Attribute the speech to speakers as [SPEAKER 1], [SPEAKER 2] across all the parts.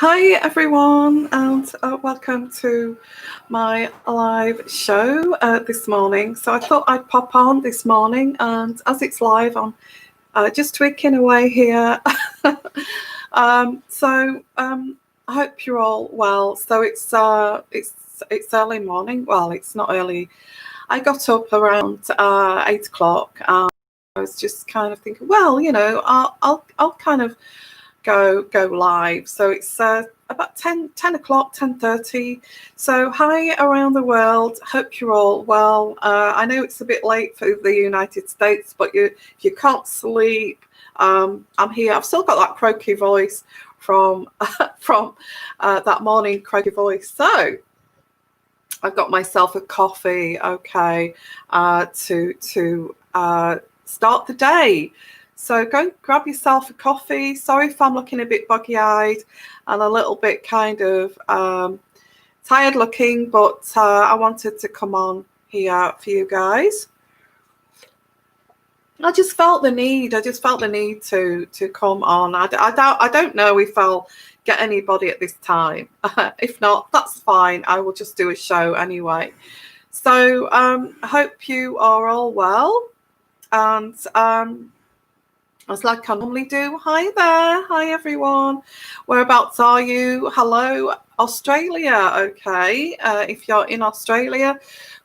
[SPEAKER 1] Hi everyone, and welcome to my live show this morning. So I thought I'd pop on this morning, and as it's live, I'm just tweaking away here. I hope you're all well. So it's early morning. Well, it's not early. I got up around 8 o'clock. I was just kind of thinking, well, I'll kind of go live. So it's about 10 o'clock, 10:30. So hi around the world. Hope you're all well. I know it's a bit late for the United States, but if you can't sleep, I'm here. I've still got that croaky voice from that morning croaky voice. So I've got myself a coffee, okay, to start the day. So go and grab yourself a coffee. Sorry if I'm looking a bit buggy-eyed and a little bit kind of tired looking, but I wanted to come on here for you guys. I just felt the need to come on. I don't know if I'll get anybody at this time. If not, that's fine. I will just do a show anyway. So I hope you are all well. And as like I normally do, hi there, hi everyone. Whereabouts are you? Hello, Australia. Okay, if you're in Australia,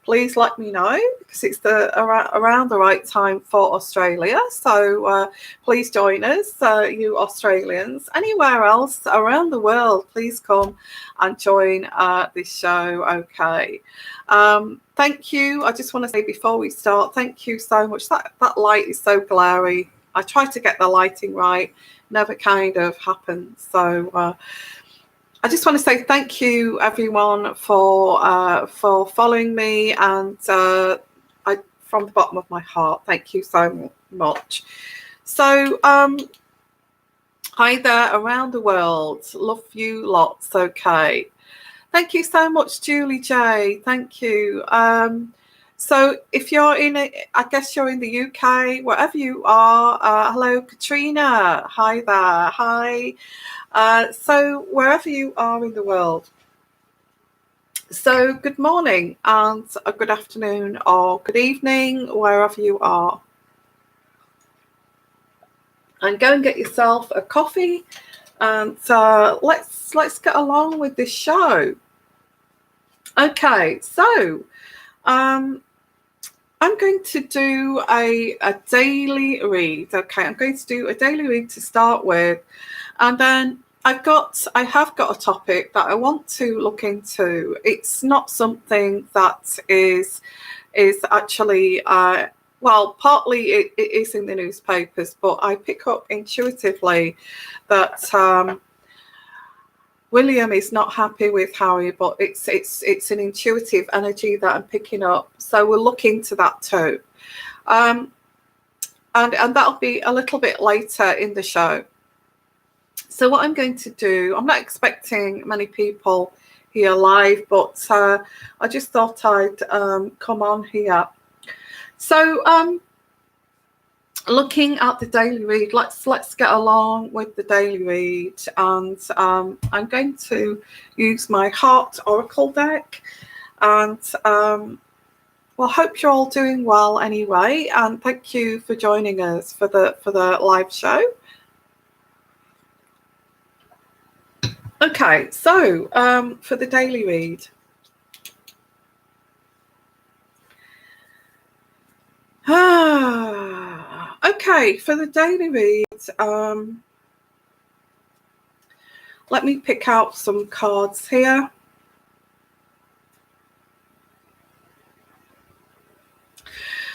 [SPEAKER 1] please let me know because it's around the right time for Australia. So please join us, you Australians. Anywhere else around the world, please come and join this show. Okay. Thank you. I just want to say before we start, thank you so much. That light is so glary. I try to get the lighting right, never kind of happens. So I just want to say thank you, everyone, for following me, and from the bottom of my heart, thank you so much. So hi there around the world, love you lots. Okay, thank you so much, Julie J. Thank you. So if you're I guess you're in the UK, wherever you are, hello, Katrina. Hi there. Hi. So wherever you are in the world. So good morning and a good afternoon or good evening, wherever you are. And go and get yourself a coffee, and let's get along with this show. Okay, so I'm going to do a daily read. Okay, I'm going to do a daily read to start with, and then I have got a topic that I want to look into. It's not something that is actually well, partly it is in the newspapers, but I pick up intuitively that William is not happy with Harry, but it's an intuitive energy that I'm picking up. So we'll look into that too. And that'll be a little bit later in the show. So what I'm going to do, I'm not expecting many people here live, but I just thought I'd come on here. So looking at the daily read, let's get along with the daily read, and I'm going to use my Heart Oracle deck, and well, hope you're all doing well anyway, and thank you for joining us for the live show. Okay, so for the daily read. Okay, for the daily read, let me pick out some cards here.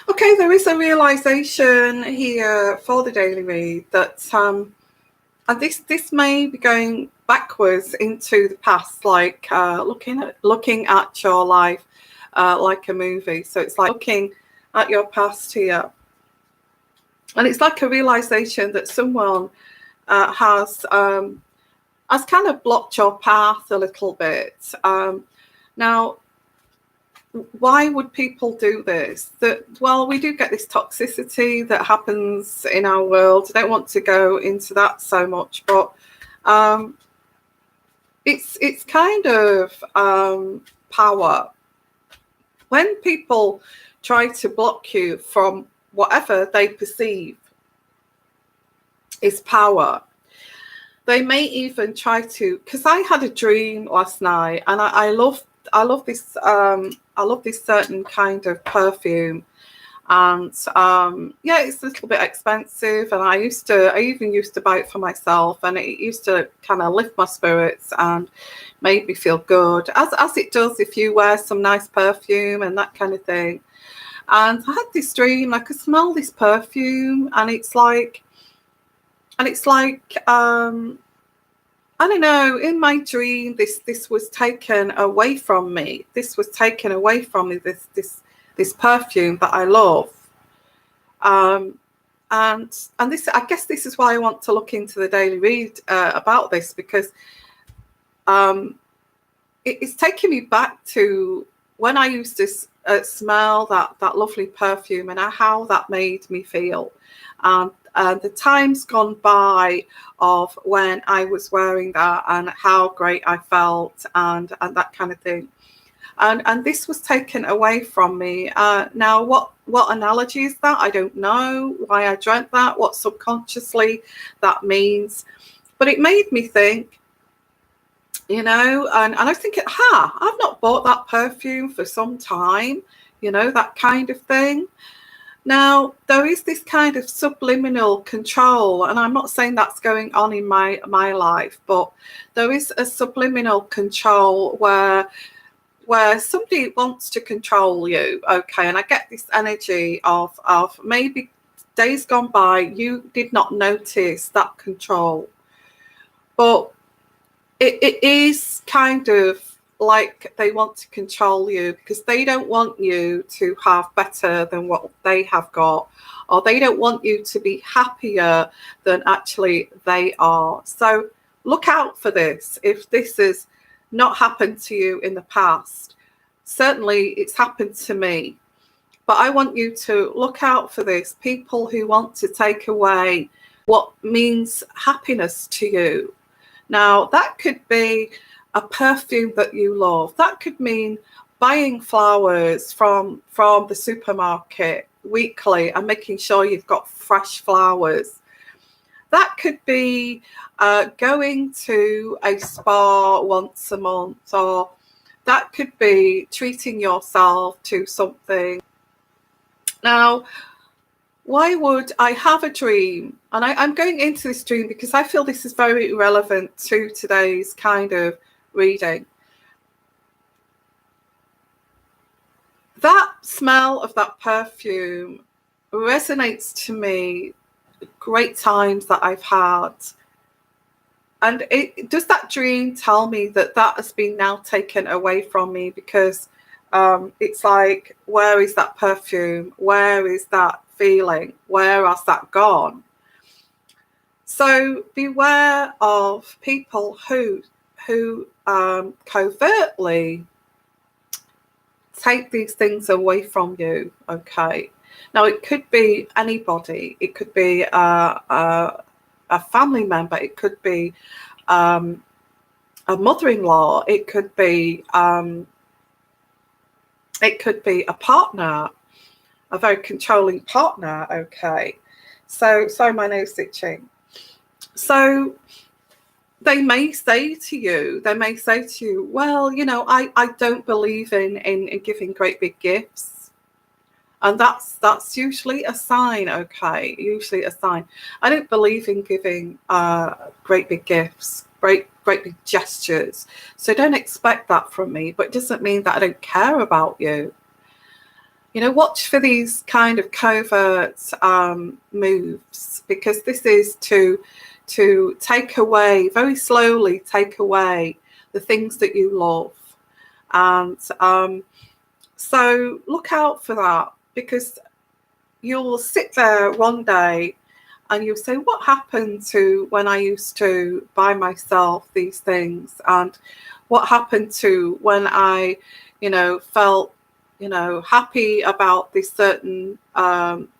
[SPEAKER 1] Okay, there is a realization here for the daily read that and this may be going backwards into the past, like looking at your life like a movie. So it's like looking at your past here, and it's like a realization that someone has kind of blocked your path a little bit. Now, why would people do this? Well, we do get this toxicity that happens in our world. I don't want to go into that so much, but it's kind of power. When people try to block you from whatever they perceive is power, they may even try to, because I had a dream last night, and I love this certain kind of perfume, and yeah, it's a little bit expensive, and I even used to buy it for myself, and it used to kind of lift my spirits and made me feel good, as it does if you wear some nice perfume and that kind of thing. And I had this dream, I could smell this perfume, and it's like I don't know, in my dream this was taken away from me. This perfume that I love. And this, I guess this is why I want to look into the daily read about this, because it's taking me back to when I used to smell that lovely perfume, and how that made me feel. The time's gone by of when I was wearing that and how great I felt, and that kind of thing. And this was taken away from me. Now, what analogy is that? I don't know why I dreamt that, what subconsciously that means. But it made me think, and I was thinking, I've not bought that perfume for some time, that kind of thing. Now, there is this kind of subliminal control, and I'm not saying that's going on in my life, but there is a subliminal control where somebody wants to control you, okay? And I get this energy of maybe days gone by, you did not notice that control. But it is kind of like they want to control you, because they don't want you to have better than what they have got, or they don't want you to be happier than actually they are. So look out for this. If this has not happened to you in the past, certainly it's happened to me, but I want you to look out for this. People who want to take away what means happiness to you. Now, that could be a perfume that you love. That could mean buying flowers from the supermarket weekly and making sure you've got fresh flowers. That could be going to a spa once a month, or that could be treating yourself to something. Now, why would I have a dream? And I'm going into this dream because I feel this is very relevant to today's kind of reading. That smell of that perfume resonates to me great times that I've had. And does that dream tell me that has been now taken away from me? Because it's like, where is that perfume? Where is that feeling? Where has that gone? So beware of people who covertly take these things away from you. Okay. Now, it could be anybody. It could be a family member. It could be a mother-in-law. It could be a partner, a very controlling partner. Okay. So sorry, my nose itching. So they may say to you, well, I don't believe in giving great big gifts. And that's usually a sign, okay? Usually a sign. I don't believe in giving great big gifts, great big gestures. So don't expect that from me. But it doesn't mean that I don't care about you. Watch for these kind of covert moves, because this is to take away, very slowly take away the things that you love. And so look out for that, because you'll sit there one day and you'll say, what happened to when I used to buy myself these things? And what happened to when I, felt, happy about this certain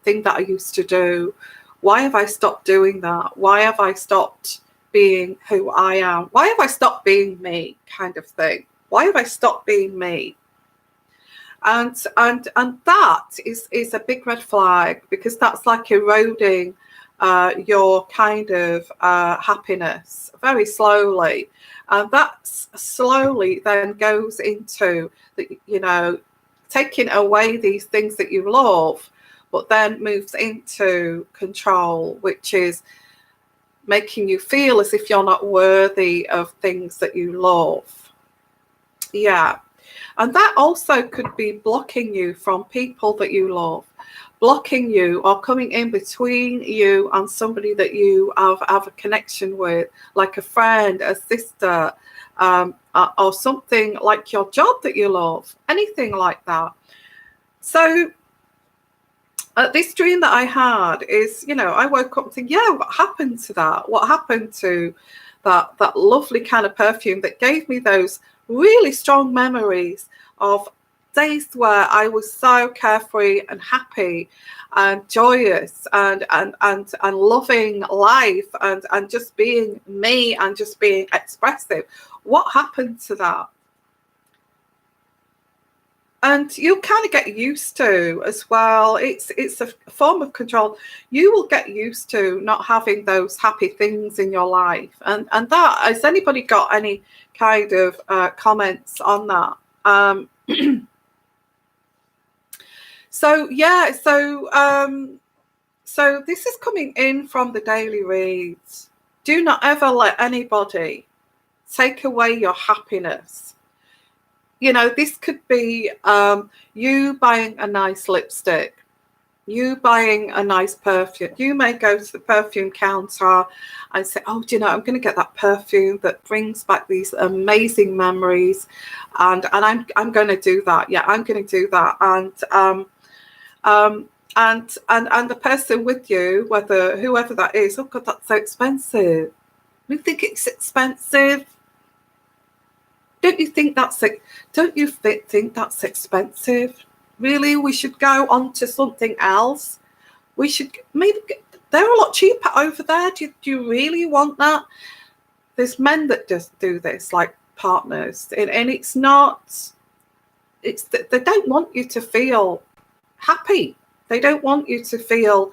[SPEAKER 1] thing that I used to do? Why have I stopped doing that? Why have I stopped being who I am? Why have I stopped being me, kind of thing? Why have I stopped being me? And that is a big red flag, because that's like eroding your kind of happiness very slowly. And that slowly then goes into the, you know, taking away these things that you love, but then moves into control, which is making you feel as if you're not worthy of things that you love. Yeah. And that also could be blocking you from people that you love, blocking you or coming in between you and somebody that you have a connection with, like a friend, a sister, or something like your job that you love, anything like that. So this dream that I had is, you know, I woke up thinking, yeah, what happened to that? What happened to that lovely kind of perfume that gave me those really strong memories of days where I was so carefree and happy and joyous and loving life and just being me and just being expressive. What happened to that? And you'll kind of get used to as well. It's a form of control. You will get used to not having those happy things in your life. And that, has anybody got any kind of comments on that? So yeah, so this is coming in from the daily reads. Do not ever let anybody take away your happiness. You know, this could be you buying a nice lipstick, you buying a nice perfume. You may go to the perfume counter and say, oh, do you know, I'm going to get that perfume that brings back these amazing memories, and I'm going to do that. Yeah, I'm going to do that. And the person with you, whoever that is, oh God, that's so expensive. You think it's expensive? Don't you think that's expensive? Really, we should go on to something else. We should maybe they're a lot cheaper over there. Do you really want that? There's men that just do this, like partners, and it's not. It's they don't want you to feel happy. They don't want you to feel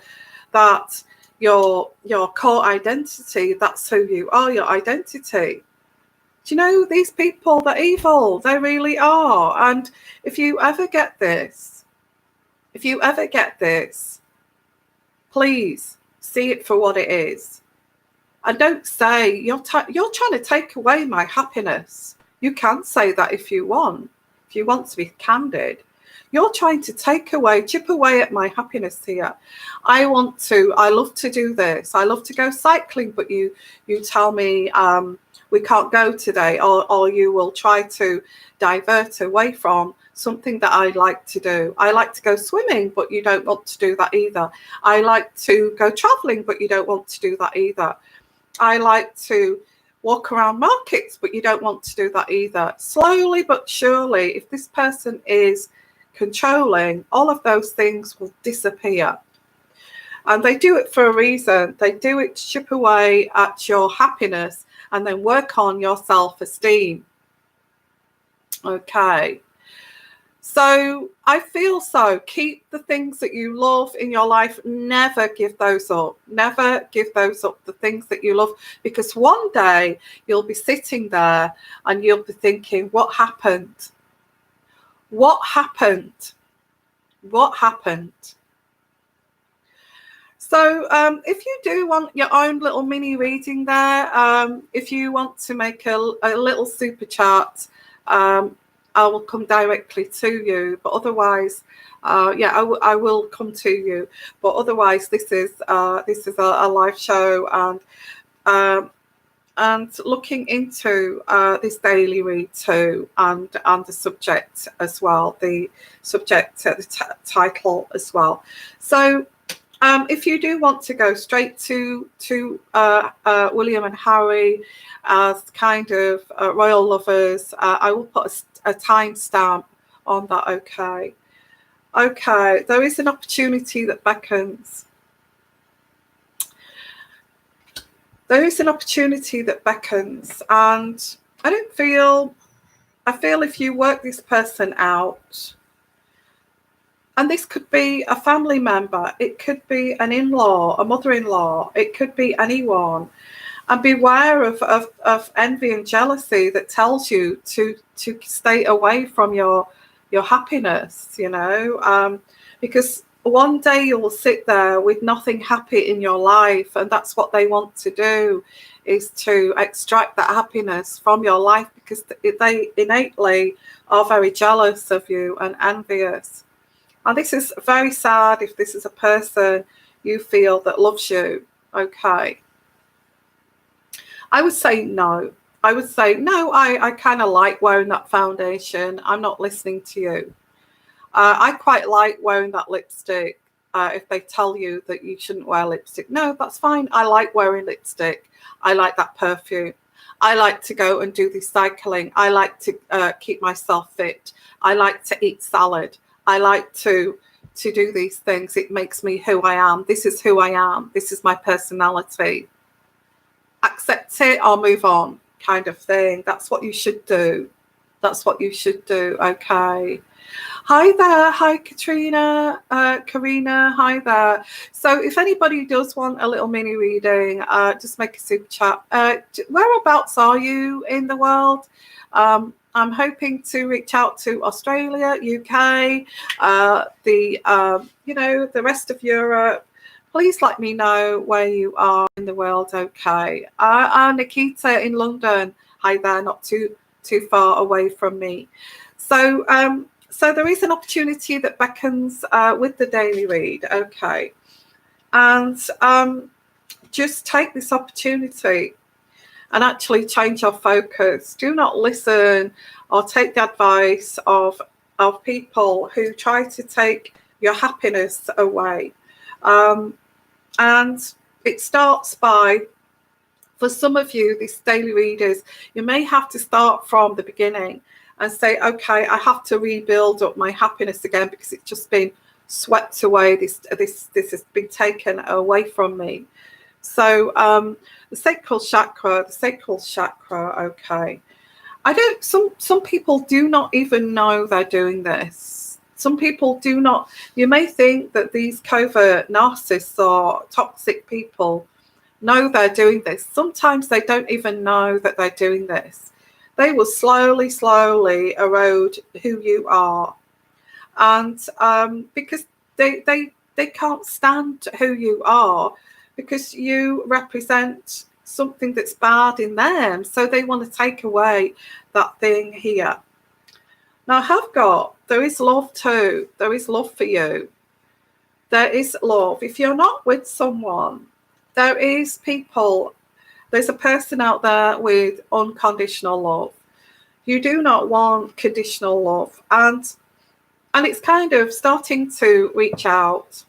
[SPEAKER 1] that your core identity, that's who you are, your identity. Do you know, these people, they're evil. They really are. And if you ever get this, please see it for what it is. And don't say, you're trying to take away my happiness. You can say that if you want to be candid. You're trying to chip away at my happiness here. I love to do this. I love to go cycling, but you tell me we can't go today, or you will try to divert away from something that I like to do. I like to go swimming, but you don't want to do that either. I like to go traveling, but you don't want to do that either. I like to walk around markets, but you don't want to do that either. Slowly but surely, if this person is controlling, all of those things will disappear. And they do it for a reason. They do it to chip away at your happiness and then work on your self-esteem. Okay. So I feel so. Keep the things that you love in your life. Never give those up. Never give those up, the things that you love. Because one day you'll be sitting there and you'll be thinking, what happened? What happened? What happened? So if you do want your own little mini reading there, if you want to make a little super chat, I will come directly to you. But otherwise, I will come to you. But otherwise, this is a live show, and looking into this daily read too, and the subject as well, the subject, the title as well. So if you do want to go straight to William and Harry as kind of royal lovers, I will put a timestamp on that. Okay, there is an opportunity that beckons. there is an opportunity that beckons, and I feel if you work this person out, and this could be a family member, it could be an in-law, a mother-in-law, it could be anyone, and beware of envy and jealousy that tells you to stay away from your happiness, because one day you will sit there with nothing happy in your life, and that's what they want to do, is to extract that happiness from your life, because they innately are very jealous of you and envious. And this is very sad if this is a person you feel that loves you. Okay. I would say no. I kind of like wearing that foundation. I'm not listening to you. I quite like wearing that lipstick. If they tell you that you shouldn't wear lipstick, no, that's fine. I like wearing lipstick. I like that perfume. I like to go and do the cycling. I like to keep myself fit. I like to eat salad. I like to do these things. It makes me who I am. This is who I am. This is my personality. Accept it or move on, kind of thing. That's what you should do. That's what you should do. Okay. Hi there. Hi, Katrina. Karina. Hi there. So if anybody does want a little mini reading, just make a super chat. Whereabouts are you in the world? I'm hoping to reach out to Australia, UK, the rest of Europe. Please let me know where you are in the world. Okay. Nikita in London. Hi there. Not too far away from me. So there is an opportunity that beckons with the daily read. Okay. And just take this opportunity and actually change your focus. Do not listen or take the advice of people who try to take your happiness away. And it starts by, for some of you, these daily readers, you may have to start from the beginning and say, okay, I have to rebuild up my happiness again because it's just been swept away. This has been taken away from me. So the sacral chakra, okay. Some people do not even know they're doing this. Some people do not. You may think that these covert narcissists or toxic people know they're doing this. Sometimes they don't even know that they're doing this. They will slowly erode who you are. And because they can't stand who you are, because you represent something that's bad in them. So they want to take away that thing here. Now, there is love too. There is love for you. There is love. If you're not with someone, there's a person out there with unconditional love. You do not want conditional love. And it's kind of starting to reach out.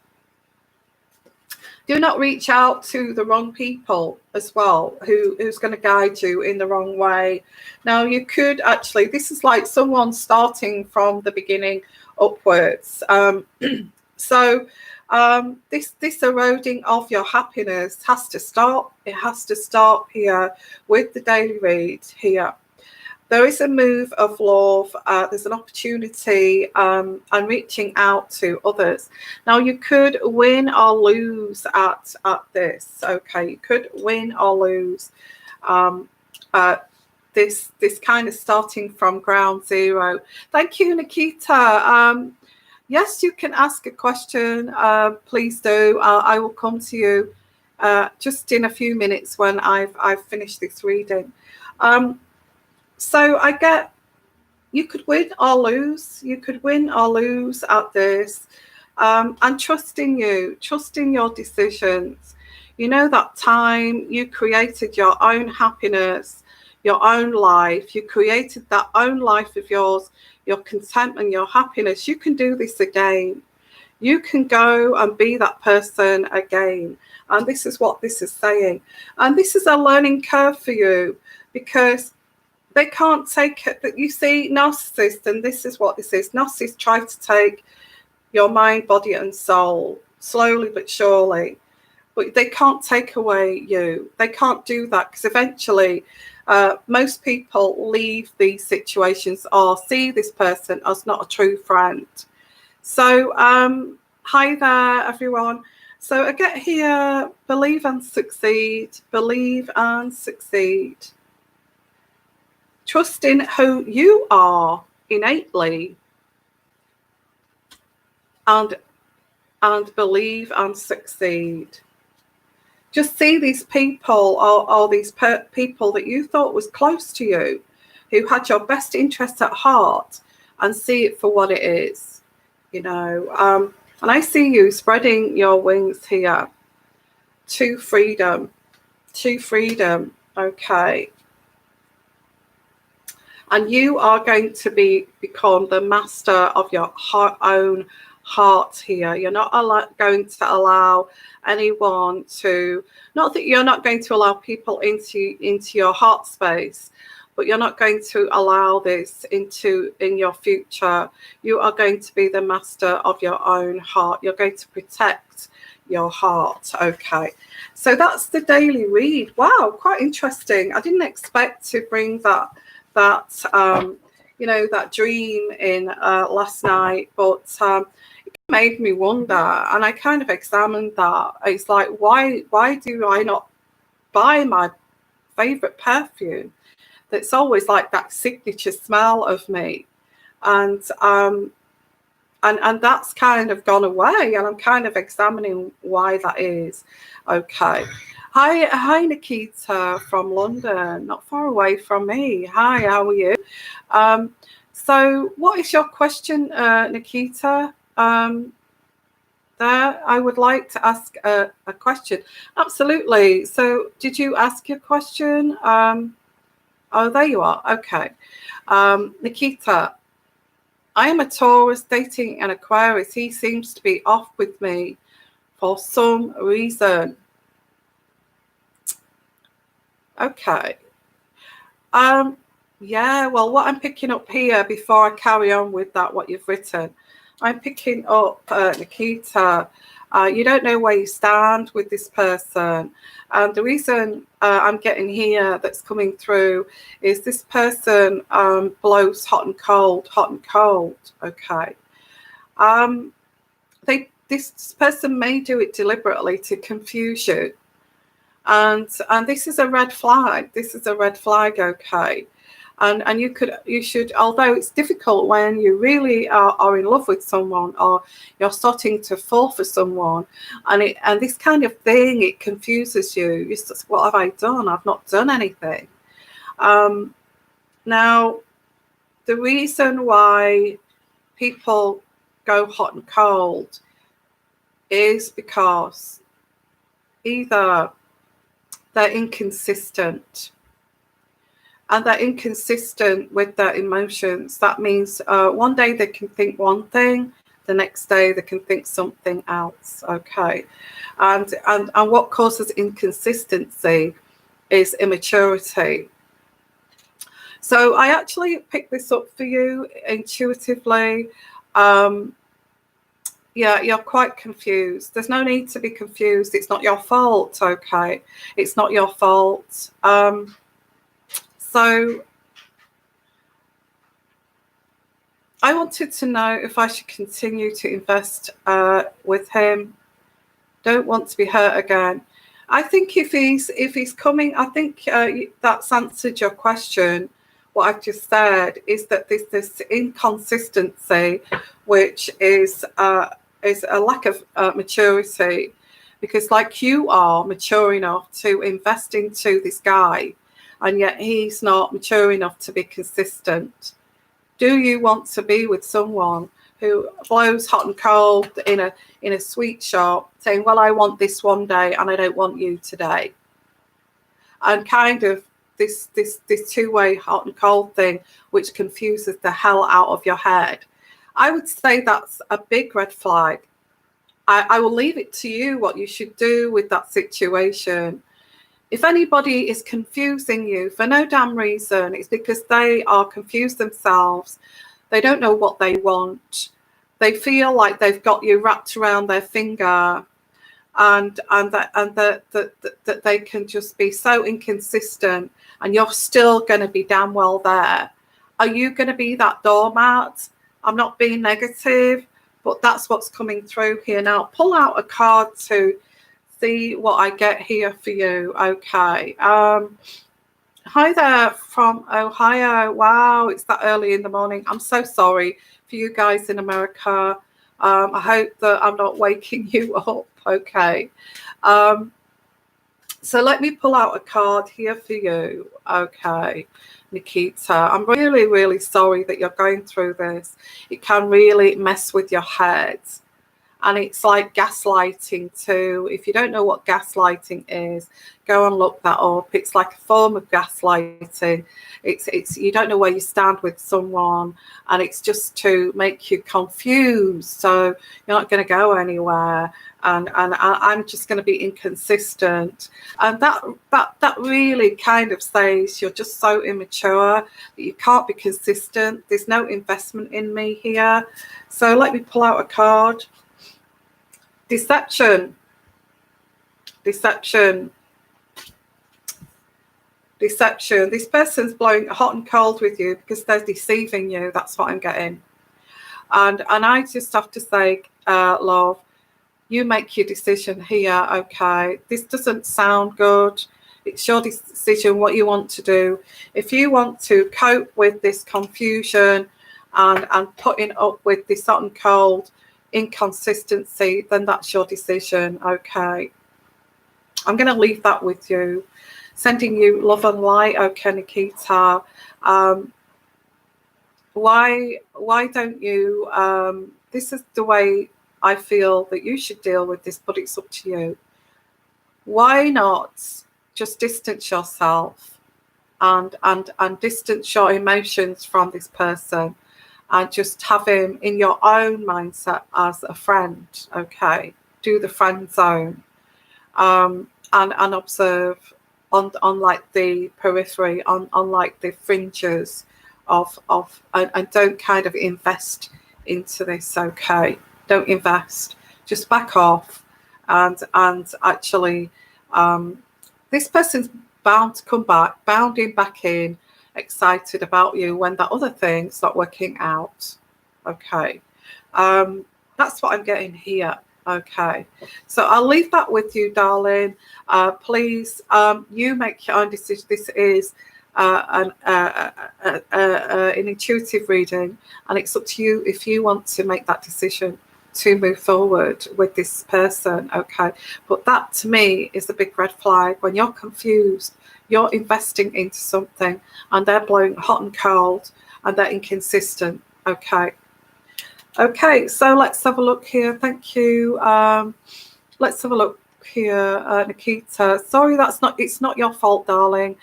[SPEAKER 1] Do not reach out to the wrong people as well, who's going to guide you in the wrong way. Now, you could actually, this is like someone starting from the beginning upwards. So this eroding of your happiness has to stop. It has to stop here with the daily read here. There is a move of love. There's an opportunity and reaching out to others. Now, you could win or lose at this. Okay, you could win or lose. This kind of starting from ground zero. Thank you, Nikita. Yes, you can ask a question. Please do. I will come to you just in a few minutes when I've finished this reading. So I get, you could win or lose. You could win or lose at this. And trusting your decisions. You know, that time you created your own happiness, your own life. You created that own life of yours, your contentment, your happiness. You can do this again. You can go and be that person again. And this is what this is saying. And this is a learning curve for you, because they can't take it. That you see, narcissists, and this is what this is. Narcissists try to take your mind, body, and soul slowly but surely. but they can't take away you. They can't do that, because eventually most people leave these situations or see this person as not a true friend. So hi there, everyone. So I get here, believe and succeed, believe and succeed. Trust in who you are innately, and believe and succeed. Just see these people, or these people that you thought was close to you, who had your best interests at heart, and see it for what it is, you know. And I see you spreading your wings here to freedom, okay. And you are going to become the master of your own heart here. You're not going to allow anyone to, not that you're not going to allow people into your heart space, but you're not going to allow this in your future. You are going to be the master of your own heart. You're going to protect your heart. Okay, so that's the daily read. Wow, quite interesting. I didn't expect to bring that you know, that dream in last night, but it made me wonder, and I kind of examined that. It's like, why do I not buy my favorite perfume that's always like that signature smell of me? And that's kind of gone away, and I'm kind of examining why that is. Okay. Hi, Nikita from London, not far away from me. Hi, how are you? So what is your question, Nikita? There, I would like to ask a question. Absolutely. So did you ask your question? Oh, there you are. Okay. Nikita, I am a Taurus dating an Aquarius. He seems to be off with me for some reason. Okay. Yeah, well, what I'm picking up here, before I carry on with that, what you've written, I'm picking up, Nikita, you don't know where you stand with this person. And the reason I'm getting here, that's coming through, is this person blows hot and cold, okay. This person may do it deliberately to confuse you. And this is a red flag. This is a red flag, okay. And you should, although it's difficult when you really are in love with someone, or you're starting to fall for someone, and this kind of thing, it confuses you. You just, what have I done? I've not done anything. Now, the reason why people go hot and cold is because either they're inconsistent, and they're inconsistent with their emotions. That means one day they can think one thing, the next day they can think something else. Okay, and what causes inconsistency is immaturity. So I actually picked this up for you intuitively. Yeah, you're quite confused. There's no need to be confused. It's not your fault, okay? It's not your fault. So I wanted to know if I should continue to invest with him. Don't want to be hurt again. I think if he's coming, I think that's answered your question. What I've just said is that there's this inconsistency, which is a lack of maturity, because like you are mature enough to invest into this guy, and yet he's not mature enough to be consistent. Do you want to be with someone who blows hot and cold in a sweet shop, saying, well, I want this one day and I don't want you today? And kind of this two-way hot and cold thing, which confuses the hell out of your head. I would say that's a big red flag. I will leave it to you what you should do with that situation. If anybody is confusing you for no damn reason, it's because they are confused themselves. They don't know what they want. They feel like they've got you wrapped around their finger. that they can just be so inconsistent, and you're still going to be damn well there. Are you going to be that doormat? I'm not being negative, but that's what's coming through here. Now, pull out a card to see what I get here for you. Okay. Hi there from Ohio. Wow, it's that early in the morning. I'm so sorry for you guys in America. I hope that I'm not waking you up. Okay. So let me pull out a card here for you. Okay, Nikita, I'm really, really sorry that you're going through this. It can really mess with your head. And it's like gaslighting too. If you don't know what gaslighting is, go and look that up. It's like a form of gaslighting. It's you don't know where you stand with someone, and it's just to make you confused. So you're not going to go anywhere, and I'm just going to be inconsistent. And that really kind of says you're just so immature that you can't be consistent. There's no investment in me here. So let me pull out a card. Deception. This person's blowing hot and cold with you because they're deceiving you. That's what I'm getting. And I just have to say, love, you make your decision here. Okay, this doesn't sound good. It's your decision what you want to do. If you want to cope with this confusion and putting up with this hot and cold inconsistency, then that's your decision. Okay, I'm going to leave that with you, sending you love and light. Okay, Nikita, why don't you this is the way I feel that you should deal with this, but it's up to you. Why not just distance yourself and distance your emotions from this person, and just have him in your own mindset as a friend. Okay, do the friend zone, and observe on like the periphery, on like the fringes of and don't kind of invest into this. Okay, don't invest. Just back off, and actually, this person's bound to come back, bounding back in, excited about you when that other thing's not working out. Okay, that's what I'm getting here. Okay, so I'll leave that with you, darling. Please, you make your own decision. This is an intuitive reading, and it's up to you if you want to make that decision to move forward with this person. Okay, but that to me is a big red flag. When you're confused, you're investing into something and they're blowing hot and cold and they're inconsistent. Okay, so let's have a look here. Thank you. Let's have a look here, Nikita. Sorry, it's not your fault, darling.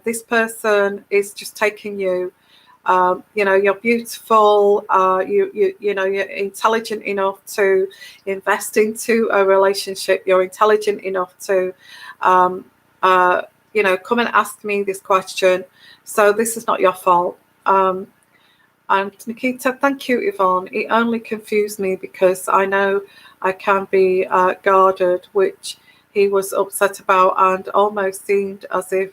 [SPEAKER 1] This person is just taking you. You're beautiful. You know, you're intelligent enough to invest into a relationship. You're intelligent enough to, come and ask me this question. So this is not your fault. And Nikita, thank you, Yvonne. It only confused me because I know I can be guarded, which he was upset about, and almost seemed as if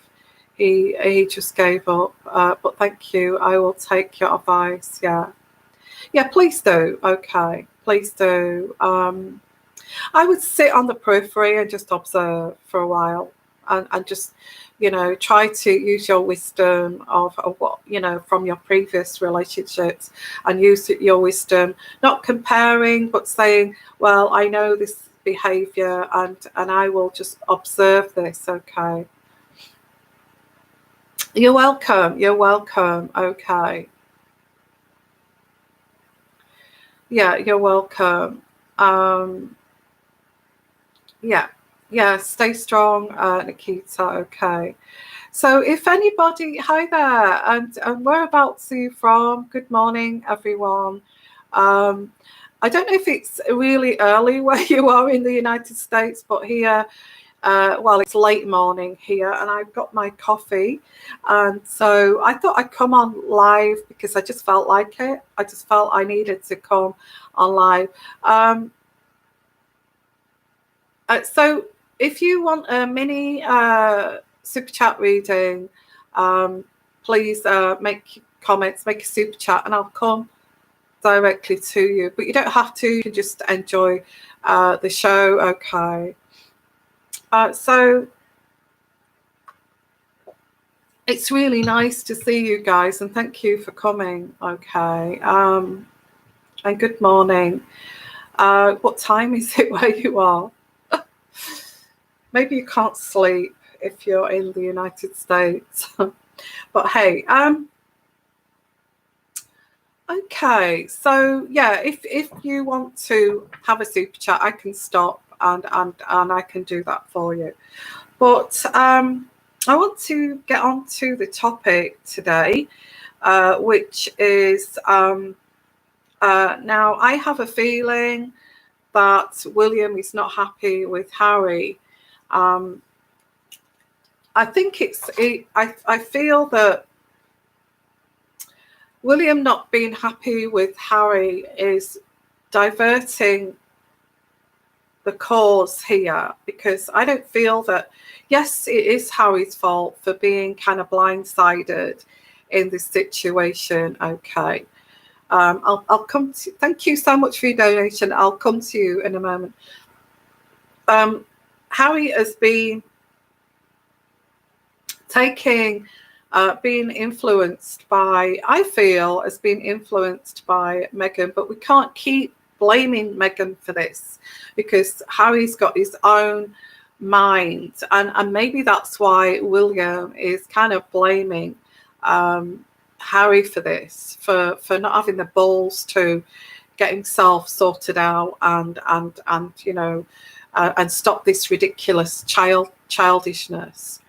[SPEAKER 1] he just gave up. But thank you. I will take your advice. Yeah, please do. Okay, please do. I would sit on the periphery and just observe for a while, and just, try to use your wisdom of what, from your previous relationships, and use your wisdom, not comparing, but saying, well, I know this behavior, and I will just observe this. Okay. You're welcome. Okay. Yeah, you're welcome. Yeah, stay strong, Nikita. Okay. So if anybody, hi there, and whereabouts are you from? Good morning, everyone. I don't know if it's really early where you are in the United States, but here, it's late morning here, and I've got my coffee, and so I thought I'd come on live because I just felt like it. I just felt I needed to come on live. So if you want a mini super chat reading, please make comments, make a super chat, and I'll come directly to you. But you don't have to. You can just enjoy the show. Okay. So it's really nice to see you guys, and thank you for coming. Okay. And good morning. What time is it where you are? Maybe you can't sleep if you're in the United States. But hey, okay, so yeah, if you want to have a super chat, I can stop and I can do that for you. But I want to get on to the topic today, which is now I have a feeling that William is not happy with Harry. I think I feel that William not being happy with Harry is diverting the cause here, because I don't feel that, yes, it is Harry's fault for being kind of blindsided in this situation. Okay. I'll come to, thank you so much for your donation. I'll come to you in a moment. Harry has been being influenced by, I feel, has been influenced by Meghan, but we can't keep blaming Meghan for this, because Harry's got his own mind, and maybe that's why William is kind of blaming Harry for this, for not having the balls to get himself sorted out and you know, and stop this ridiculous childishness.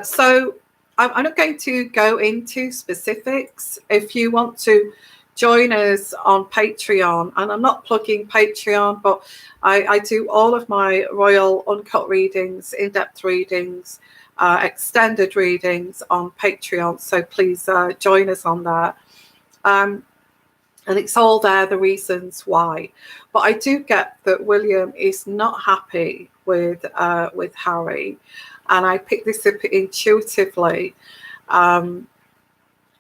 [SPEAKER 1] So I'm not going to go into specifics. If you want to join us on Patreon, and I'm not plugging Patreon, but I do all of my royal uncut readings, in-depth readings, extended readings on Patreon. So please join us on that. And it's all there, the reasons why. But I do get that William is not happy with Harry. And I picked this up intuitively, and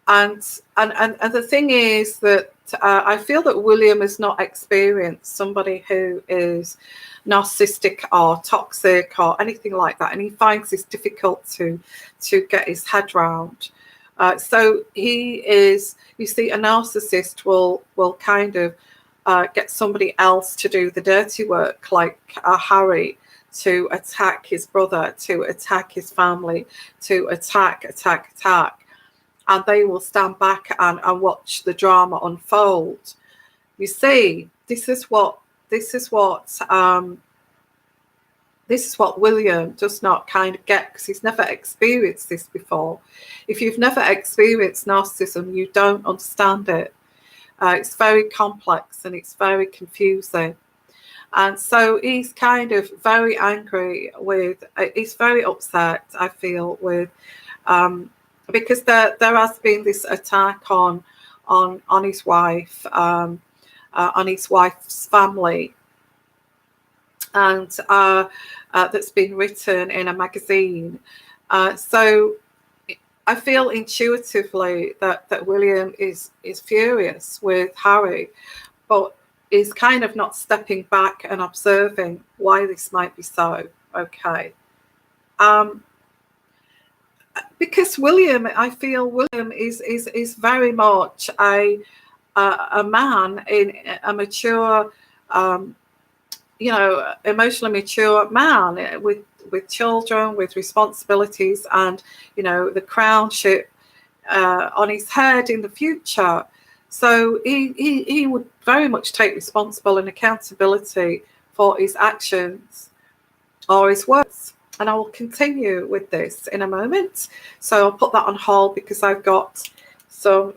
[SPEAKER 1] the thing is that I feel that William has not experienced somebody who is narcissistic or toxic or anything like that, and he finds this difficult to get his head round. So he is, you see, a narcissist will kind of get somebody else to do the dirty work, like Harry, to attack his brother, to attack his family, to attack, and they will stand back and watch the drama unfold. You see, this is what William does not kind of get, because he's never experienced this before. If you've never experienced narcissism, you don't understand it. It's very complex and it's very confusing. And so he's kind of very angry with, he's very upset, I feel, with, because there has been this attack on his wife, on his wife's family, and that's been written in a magazine. So I feel intuitively that William is furious with Harry, but is kind of not stepping back and observing why this might be so. Okay. Because William, I feel William is very much a man, in a mature, you know, emotionally mature man with children, with responsibilities, and, you know, the crownship on his head in the future. So he would very much take responsibility and accountability for his actions or his words. And I will continue with this in a moment. So I'll put that on hold because I've got some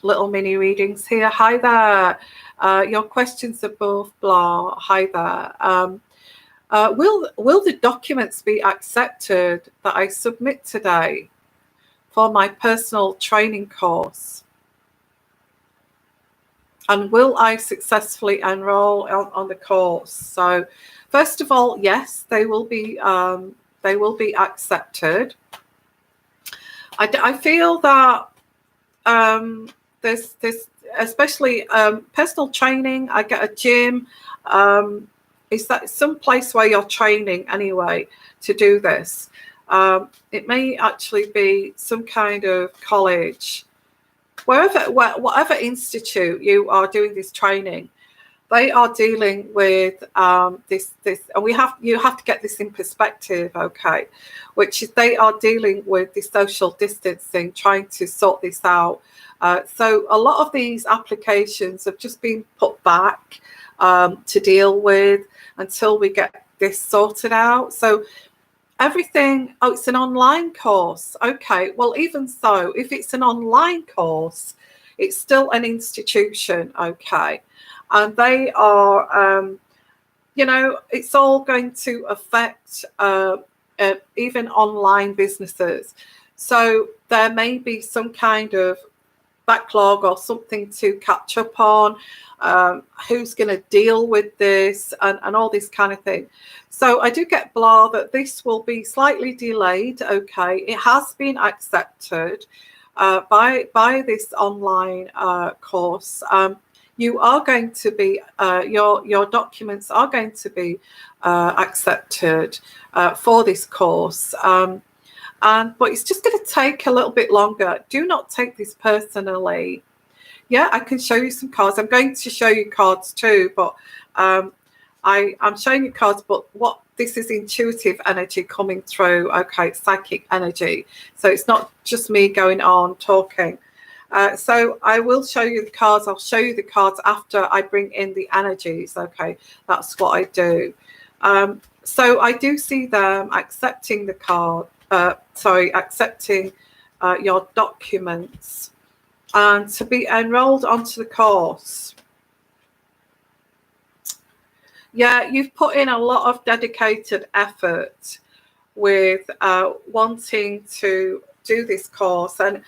[SPEAKER 1] little mini readings here. Hi there. Your questions are both blah. Hi there. Will the documents be accepted that I submit today for my personal training course? And will I successfully enroll on the course? So First of all, yes, they will be accepted. I feel that there's especially personal training. I get a gym. Is that some place where you're training anyway to do this? It may actually be some kind of college, whatever institute you are doing this training. They are dealing with this, and you have to get this in perspective, okay? Which is they are dealing with the social distancing, trying to sort this out. So a lot of these applications have just been put back to deal with until we get this sorted out. So everything, it's an online course. Okay, well, even so, if it's an online course, it's still an institution, okay? And they are, it's all going to affect even online businesses. So there may be some kind of backlog or something to catch up on. Who's going to deal with this and all this kind of thing. So I do get blah that this will be slightly delayed. Okay, it has been accepted by this online course. You are going to be your documents are going to be accepted for this course, but it's just going to take a little bit longer. Do not take this personally. Yeah, I can show you some cards. I'm going to show you cards too, but I'm showing you cards. But what this is intuitive energy coming through. Okay, it's psychic energy, so it's not just me going on talking. So I will show you the cards. I'll show you the cards after I bring in the energies. Okay, that's what I do. So I do see them accepting the card. Accepting your documents and to be enrolled onto the course. Yeah, you've put in a lot of dedicated effort with wanting to do this course, and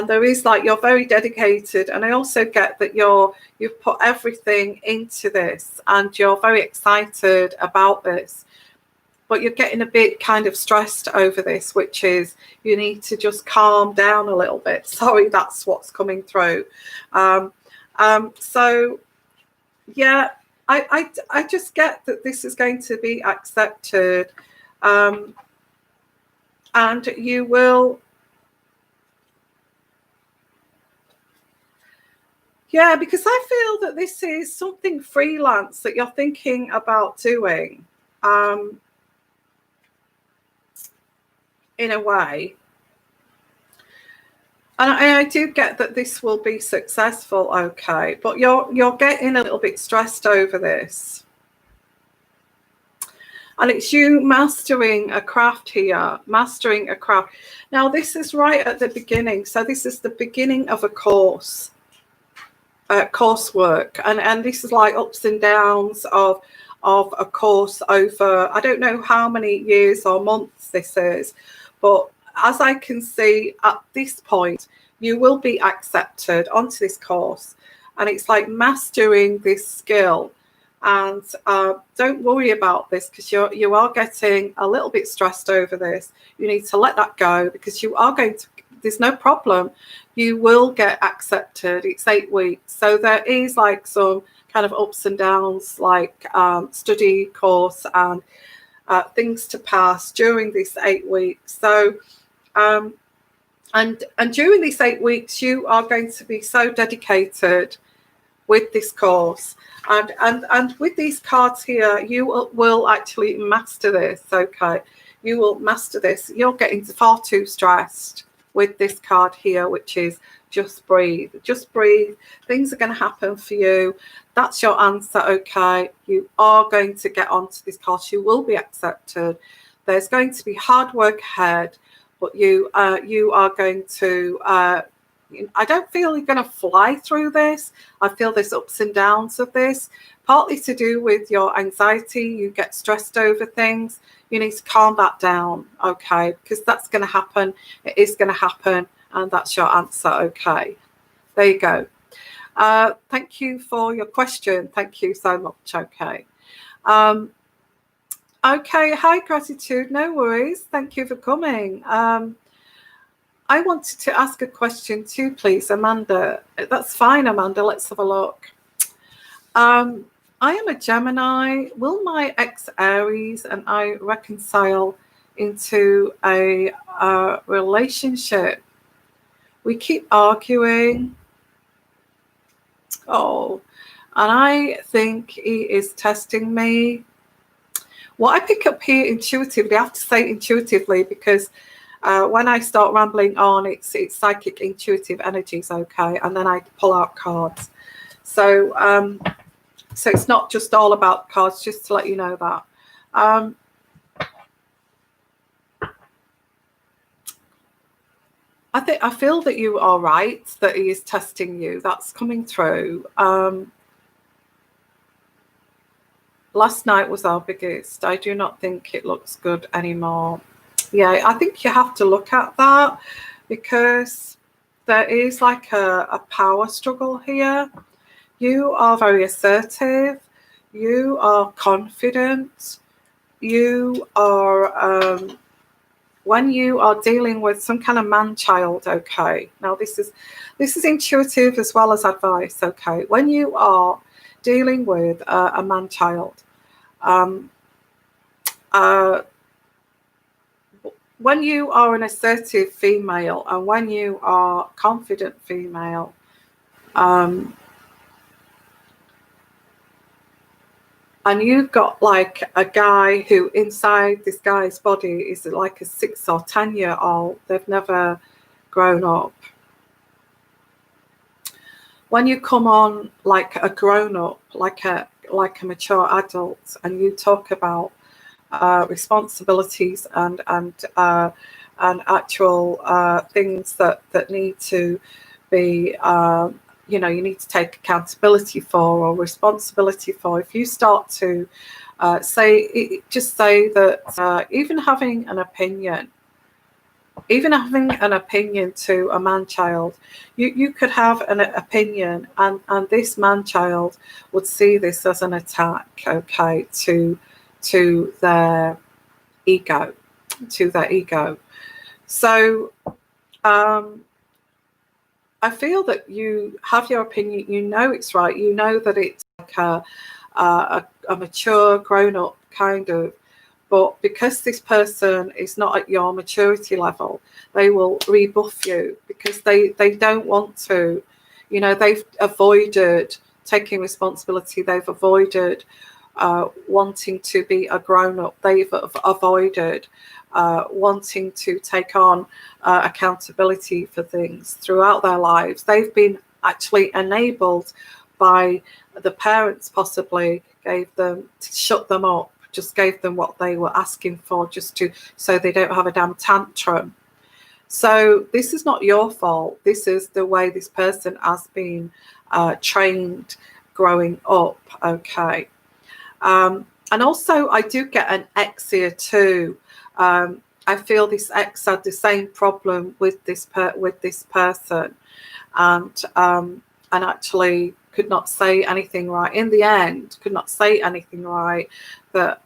[SPEAKER 1] there is you're very dedicated, and I also get that you've put everything into this and you're very excited about this, but you're getting a bit kind of stressed over this, which is you need to just calm down a little bit. Sorry, that's what's coming through. So yeah, I just get that this is going to be accepted, and you will. Yeah, because I feel that this is something freelance that you're thinking about doing, in a way. And I do get that this will be successful, okay, but you're getting a little bit stressed over this. And it's you mastering a craft here, mastering a craft. Now, this is right at the beginning. So this is the beginning of a course. Coursework, and this is like ups and downs of a course over, I don't know how many years or months this is, but as I can see at this point, you will be accepted onto this course, and it's like mastering this skill. And don't worry about this, because you are getting a little bit stressed over this. You need to let that go, because you are going to, there's no problem. You will get accepted. It's 8 weeks. So there is like some kind of ups and downs, like study course and things to pass during this 8 weeks. So, and during these 8 weeks, you are going to be so dedicated with this course. And with these cards here, you will actually master this, okay? You will master this. You're getting far too stressed with this card here, which is just breathe. Just breathe. Things are going to happen for you. That's your answer, okay? You are going to get onto this course. You will be accepted. There's going to be hard work ahead, but you are going to... I don't feel you're going to fly through this. I feel there's ups and downs of this, partly to do with your anxiety. You get stressed over things. You need to calm that down, okay? Because that's going to happen. It is going to happen, and that's your answer, okay? There you go. Thank you for your question. Thank you so much, okay? Okay, hi, gratitude. No worries. Thank you for coming. I wanted to ask a question too, please, Amanda. That's fine, Amanda. Let's have a look. I am a Gemini. Will my ex-Aries and I reconcile into a relationship? We keep arguing. Oh, and I think he is testing me. What I pick up here intuitively, I have to say intuitively, because when I start rambling on, it's psychic intuitive energies, okay, and then I pull out cards. So so it's not just all about cards, just to let you know that. I feel that you are right, that he is testing you. That's coming through. Last night was our biggest. I do not think it looks good anymore. Yeah, I think you have to look at that, because there is like a power struggle here. You are very assertive. You are confident. You are, when you are dealing with some kind of man-child, okay. Now this is intuitive as well as advice, okay. When you are dealing with a man-child, when you are an assertive female and when you are confident female, and you've got like a guy who inside this guy's body is like a 6 or 10-year-old. They've never grown up. When you come on like a grown-up, like a mature adult, and you talk about responsibilities and actual things that need to be, you know, you need to take accountability for or responsibility for. If you start to just say that even having an opinion to a man-child, you could have an opinion, and this man-child would see this as an attack, okay, to their ego, So I feel that you have your opinion. You know it's right. You know that it's like a mature, grown-up kind of. But because this person is not at your maturity level, they will rebuff you, because they don't want to. You know, they've avoided taking responsibility. They've avoided wanting to be a grown-up. They've avoided wanting to take on accountability for things throughout their lives. They've been actually enabled by the parents, possibly gave them, to shut them up, just gave them what they were asking for, just so they don't have a damn tantrum. So this is not your fault. This is the way this person has been trained growing up, okay. And also I do get an ex here too. I feel this ex had the same problem with this person, and actually could not say anything right. In the end, could not say anything right. That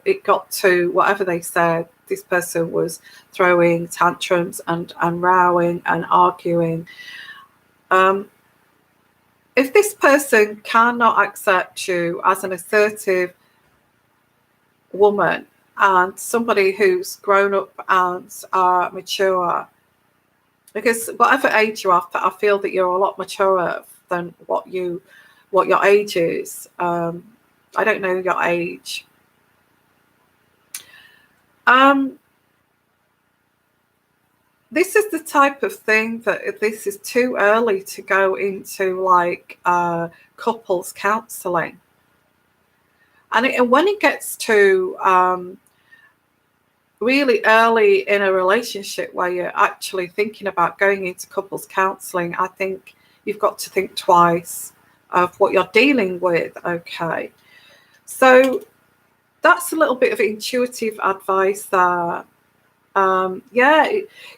[SPEAKER 1] it got to whatever they said. This person was throwing tantrums and rowing and arguing. If this person cannot accept you as an assertive woman and somebody who's grown up and mature, because whatever age you are, I feel that you're a lot maturer than what your age is. I don't know your age. This is the type of thing that this is too early to go into like couples counselling. And when it gets to really early in a relationship where you're actually thinking about going into couples counselling, I think you've got to think twice of what you're dealing with, okay? So that's a little bit of intuitive advice there.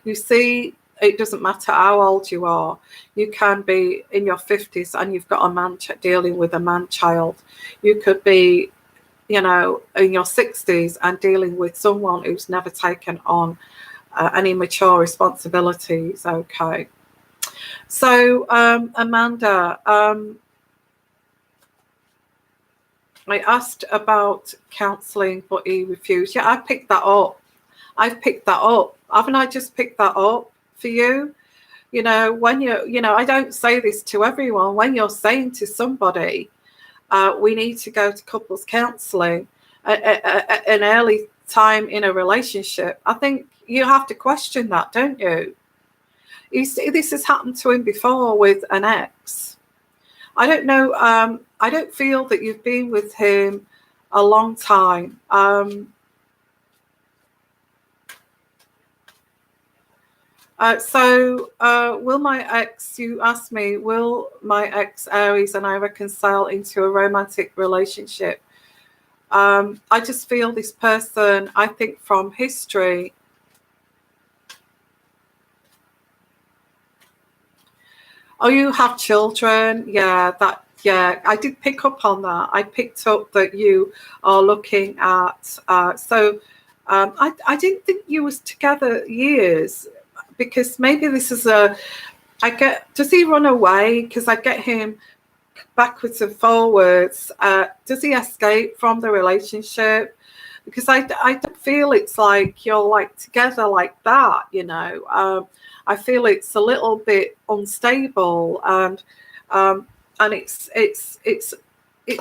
[SPEAKER 1] You see, it doesn't matter how old you are. You can be in your 50s and you've got a man dealing with a man-child. You could be in your 60s and dealing with someone who's never taken on any mature responsibilities. Okay. So, Amanda, I asked about counselling, but he refused. Yeah, I picked that up. I've picked that up. Haven't I just picked that up for you? When I don't say this to everyone. When you're saying to somebody, we need to go to couples counselling at an early time in a relationship, I think you have to question that, don't you? You see, this has happened to him before with an ex. I don't know. I don't feel that you've been with him a long time. Will my ex, you asked me, will my ex Aries and I reconcile into a romantic relationship? I just feel this person, I think from history, oh, you have children? Yeah, I did pick up on that. I picked up that you are looking at, I didn't think you was together years, because maybe this is does he run away? Because I get him backwards and forwards. Does he escape from the relationship? Because I don't feel it's like you're like together like that, I feel it's a little bit unstable, and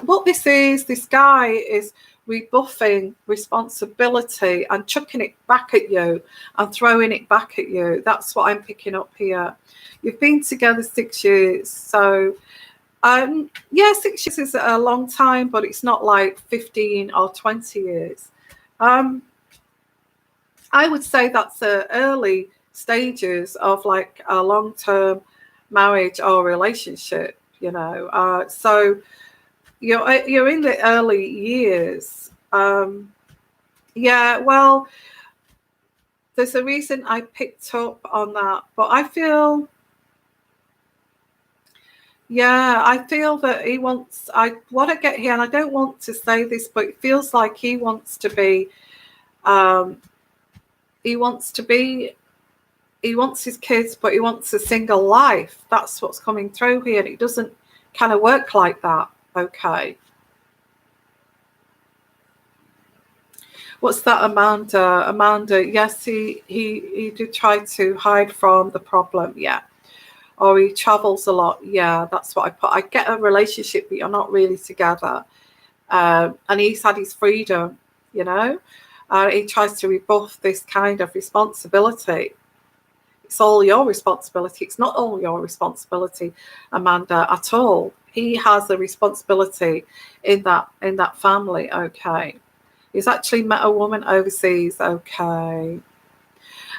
[SPEAKER 1] what this guy is rebuffing responsibility and chucking it back at you and throwing it back at you. That's what I'm picking up here. You've been together 6 years, so 6 years is a long time, but it's not like 15 or 20 years. I would say that's the early stages of like a long-term marriage or relationship, so you're in the early years. Well, there's a reason I picked up on that, but I feel that he wants, what I get here, and I don't want to say this, but it feels like he wants to be, he wants his kids, but he wants a single life. That's what's coming through here, and it doesn't kind of work like that. Okay. What's that, Amanda? Amanda, yes, he did try to hide from the problem, yeah. Or he travels a lot, yeah, that's what I put. I get a relationship, but you're not really together. And he's had his freedom, he tries to rebuff this kind of responsibility. It's all your responsibility. It's not all your responsibility, Amanda, at all. He has a responsibility in that family, okay. He's actually met a woman overseas, okay.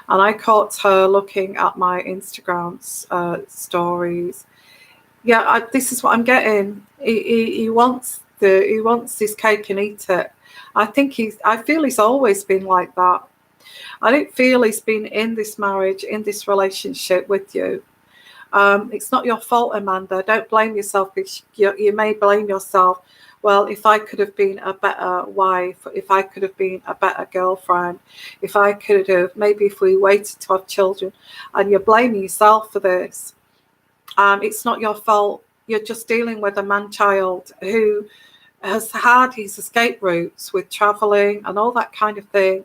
[SPEAKER 1] And I caught her looking at my Instagram stories. Yeah, this is what I'm getting. He wants his cake and eat it. I feel he's always been like that. I don't feel he's been in this marriage, in this relationship with you. It's not your fault, Amanda. Don't blame yourself, because you may blame yourself. Well, if I could have been a better wife, if I could have been a better girlfriend, if I could have, maybe if we waited to have children, and you're blaming yourself for this. It's not your fault. You're just dealing with a man-child who has had his escape routes with traveling and all that kind of thing.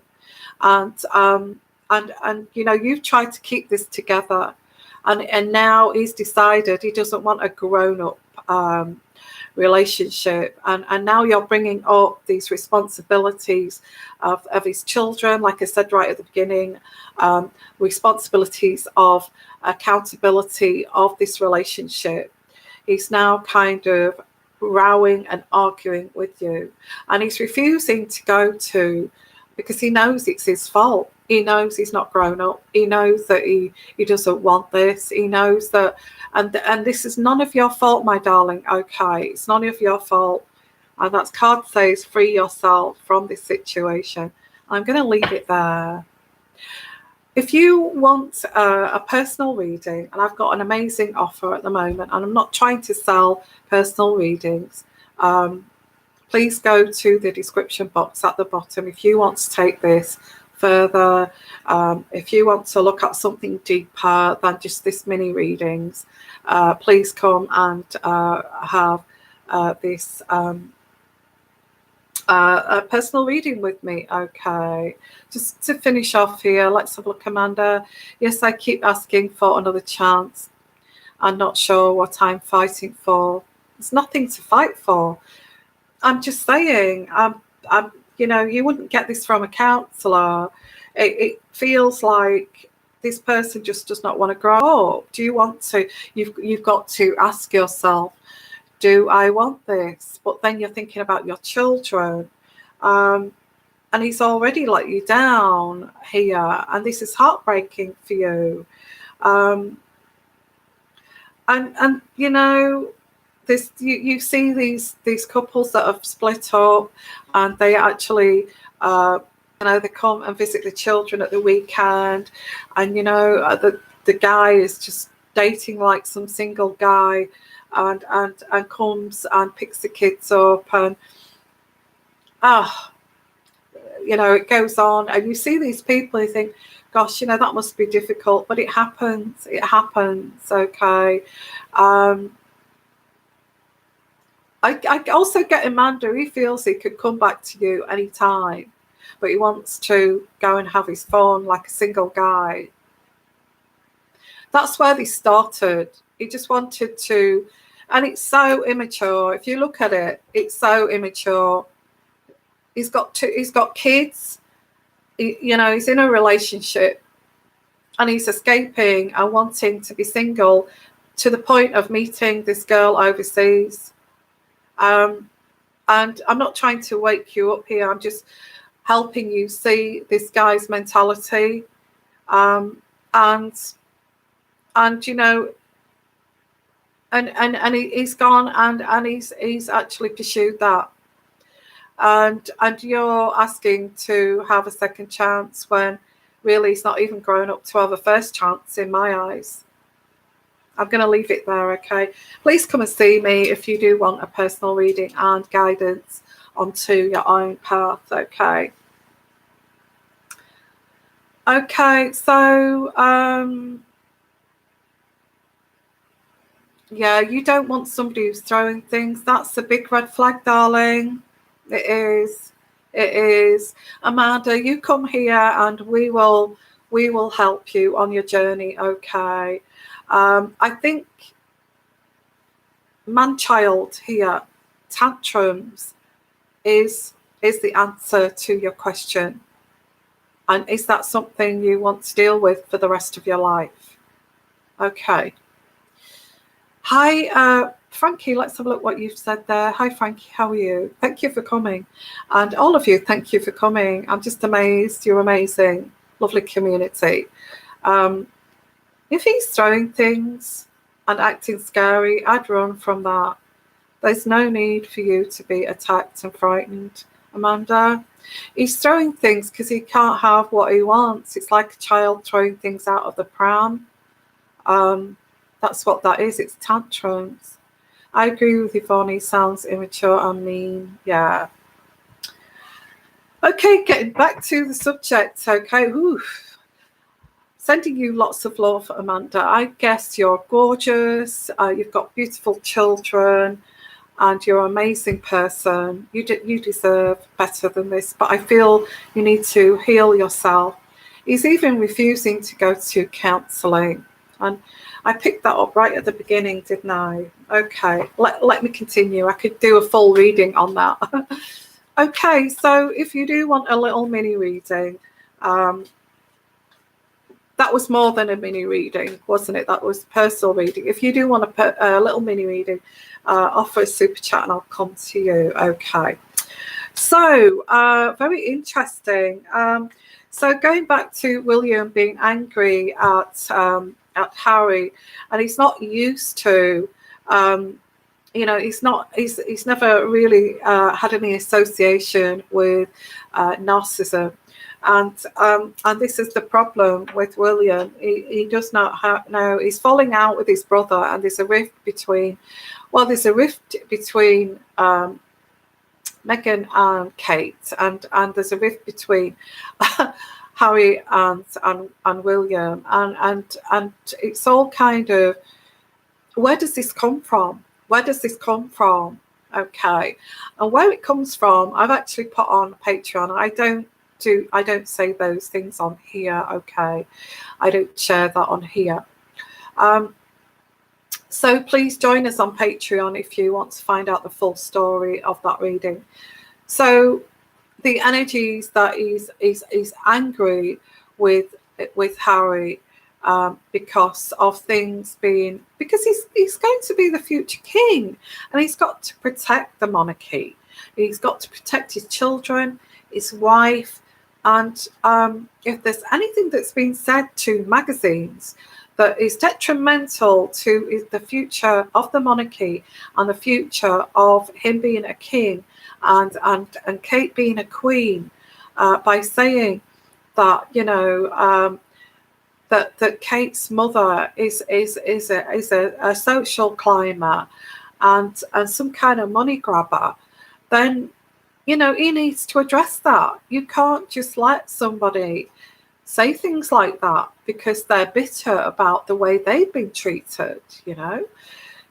[SPEAKER 1] And you've tried to keep this together, and now he's decided he doesn't want a grown-up relationship, and now you're bringing up these responsibilities of his children, like I said right at the beginning, responsibilities of accountability of this relationship. He's now kind of rowing and arguing with you, and he's refusing to go to, because he knows it's his fault. He knows he's not grown up. He knows that he doesn't want this. He knows that, and this is none of your fault, my darling, okay? It's none of your fault. And that card says, free yourself from this situation. I'm going to leave it there. If you want a personal reading, and I've got an amazing offer at the moment, and I'm not trying to sell personal readings, please go to the description box at the bottom if you want to take this further, if you want to look at something deeper than just this mini readings. Please come and have this a personal reading with me. Okay, just to finish off here, let's have a look, Amanda. Yes, I keep asking for another chance. I'm not sure what I'm fighting for. There's nothing to fight for. I'm just saying, you know, you wouldn't get this from a counsellor. It feels like this person just does not want to grow up. Do you want to? You've got to ask yourself, do I want this? But then you're thinking about your children, and he's already let you down here, and this is heartbreaking for you. And you know, this you see these couples that have split up, and they actually you know, they come and visit the children at the weekend, and you know, the guy is just dating like some single guy, and comes and picks the kids up, and you know, it goes on, and you see these people, you think, gosh, you know, that must be difficult, but it happens. It happens. Okay. I also get Amanda. He feels he could come back to you anytime, but he wants to go and have his fun like a single guy. That's where they started. He just wanted to, and it's so immature. If you look at it, it's so immature. He's got kids. You know, he's in a relationship, and he's escaping and wanting to be single to the point of meeting this girl overseas. And I'm not trying to wake you up here. I'm just helping you see this guy's mentality. And you know, and he's gone and he's actually pursued that. And you're asking to have a second chance when really he's not even grown up to have a first chance in my eyes. I'm going to leave it there, okay? Please come and see me if you do want a personal reading and guidance onto your own path, okay? Okay, so, yeah, you don't want somebody who's throwing things. That's a big red flag, darling. It is. It is. Amanda, you come here and we will help you on your journey, okay? I think man-child here, tantrums, is the answer to your question. And is that something you want to deal with for the rest of your life? Okay. Hi, Frankie, let's have a look what you've said there. Hi, Frankie, how are you? Thank you for coming. And all of you, thank you for coming. I'm just amazed. You're amazing. Lovely community. If he's throwing things and acting scary, I'd run from that. There's no need for you to be attacked and frightened, Amanda. He's throwing things because he can't have what he wants. It's like a child throwing things out of the pram. That's what that is. It's tantrums. I agree with Yvonne. He sounds immature and mean. Yeah. Okay, getting back to the subject. Okay. Oof. Sending you lots of love, Amanda. I guess you're gorgeous. You've got beautiful children, and you're an amazing person. You deserve better than this. But I feel you need to heal yourself. He's even refusing to go to counselling, and I picked that up right at the beginning, didn't I? Okay, let me continue. I could do a full reading on that. Okay, so if you do want a little mini reading, that was more than a mini reading, wasn't it? That was personal reading. If you do want a little mini reading, offer a super chat and I'll come to you. Okay, so very interesting. So going back to William being angry at Harry, and he's not used to, you know, he's never really had any association with narcissism, and this is the problem with William. He does not know. He's falling out with his brother, and there's a rift between Meghan and Kate, and there's a rift between Harry and William, and it's all kind of, where does this come from? Where does this come from? Okay, and where it comes from, I've actually put on Patreon. I don't say those things on here. Okay, I don't share that on here. So please join us on Patreon if you want to find out the full story of that reading. So the energies that is angry with Harry, because of things being, because he's going to be the future king, and he's got to protect the monarchy. He's got to protect his children, his wife, and if there's anything that's been said to magazines that is detrimental to the future of the monarchy and the future of him being a king and Kate being a queen, by saying that, you know, that Kate's mother is a social climber and some kind of money grabber, then, you know, he needs to address that. You can't just let somebody say things like that because they're bitter about the way they've been treated, you know.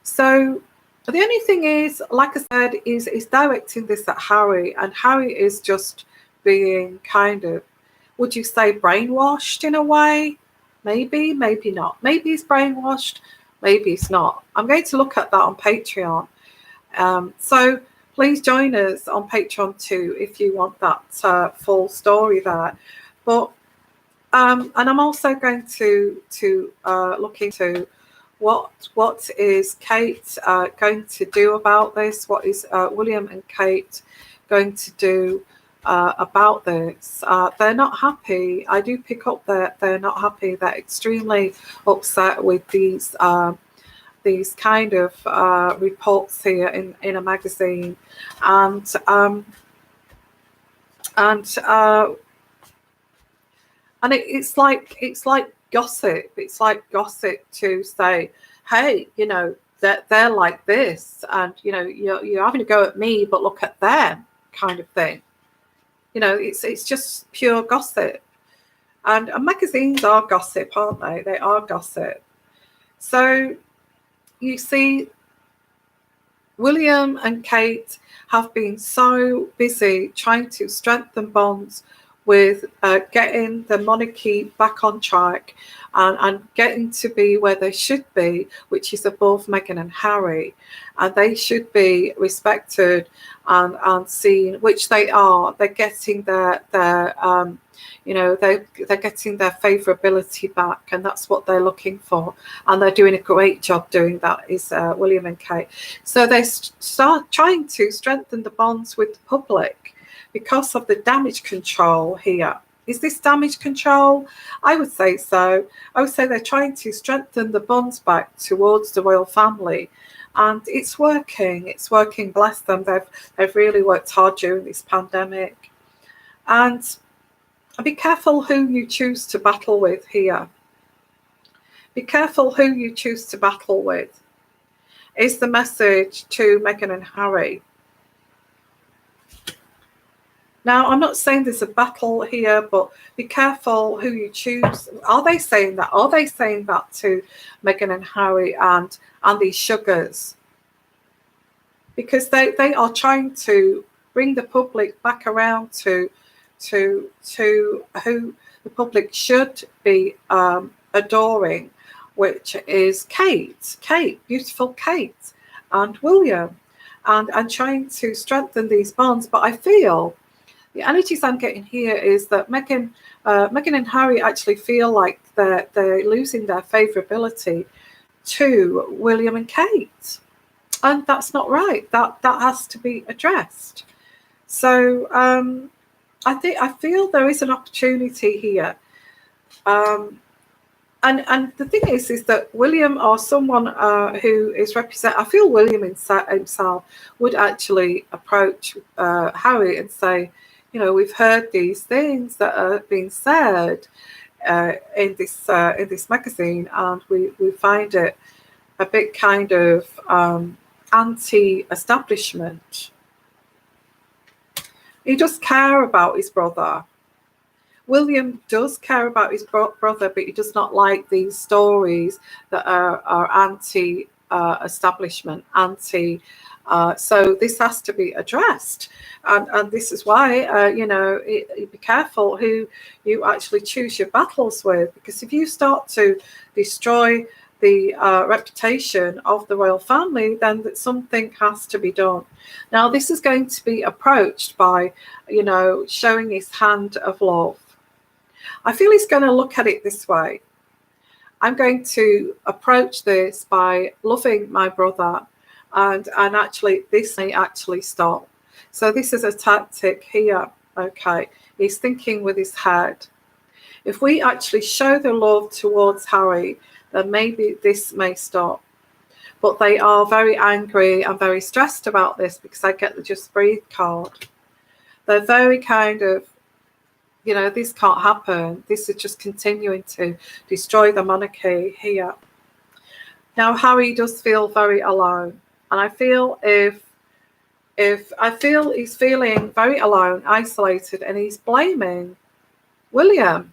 [SPEAKER 1] So the only thing is, like I said, is directing this at Harry, and Harry is just being kind of, would you say, brainwashed in a way? Maybe, maybe not. Maybe he's brainwashed, maybe he's not. I'm going to look at that on Patreon. So please join us on Patreon too if you want that full story there. But and I'm also going to look into what is Kate going to do about this? What is William and Kate going to do about this? They're not happy. I do pick up that they're not happy. They're extremely upset with these kind of reports here in a magazine, and it's like gossip. It's like gossip to say, hey, you know, they're like this, and you know, you're having to go at me, but look at them, kind of thing. You know, it's just pure gossip, and magazines are gossip, aren't they? They are gossip. So you see, William and Kate have been so busy trying to strengthen bonds with getting the monarchy back on track and getting to be where they should be, which is above Meghan and Harry. And they should be respected and seen, which they are. They're getting their you know, they're getting their favourability back, and that's what they're looking for. And they're doing a great job doing that, is William and Kate. So they start trying to strengthen the bonds with the public because of the damage control here. Is this damage control? I would say so. I would say they're trying to strengthen the bonds back towards the royal family. And it's working. It's working. Bless them. They've really worked hard during this pandemic. And be careful who you choose to battle with here. Be careful who you choose to battle with, is the message to Meghan and Harry. Now, I'm not saying there's a battle here, but be careful who you choose. Are they saying that? Are they saying that to Meghan and Harry and these sugars? Because they are trying to bring the public back around to who the public should be adoring, which is Kate, beautiful Kate, and William, and trying to strengthen these bonds. But I feel the energies I'm getting here is that Meghan and Harry actually feel like they're losing their favourability to William and Kate, and that's not right. That has to be addressed. So I feel there is an opportunity here, and the thing is that William, or someone who is represent, I feel William himself would actually approach Harry and say, you know, we've heard these things that are being said in this magazine, and we find it a bit kind of anti-establishment. He does care about his brother. William does care about his brother, but he does not like these stories that are anti-establishment, anti. So this has to be addressed, and this is why be careful who you actually choose your battles with, because if you start to destroy the reputation of the royal family, then something has to be done. Now, this is going to be approached by, showing his hand of love. I feel he's going to look at it this way. I'm going to approach this by loving my brother, and actually this may actually stop. So this is a tactic here. Okay, he's thinking with his head. If we actually show the love towards Harry, then maybe this may stop. But they are very angry and very stressed about this, because I get the Just Breathe card. They're very kind of, this can't happen. This is just continuing to destroy the monarchy here. Now, Harry does feel very alone. And I feel he's feeling very alone, isolated, and he's blaming William.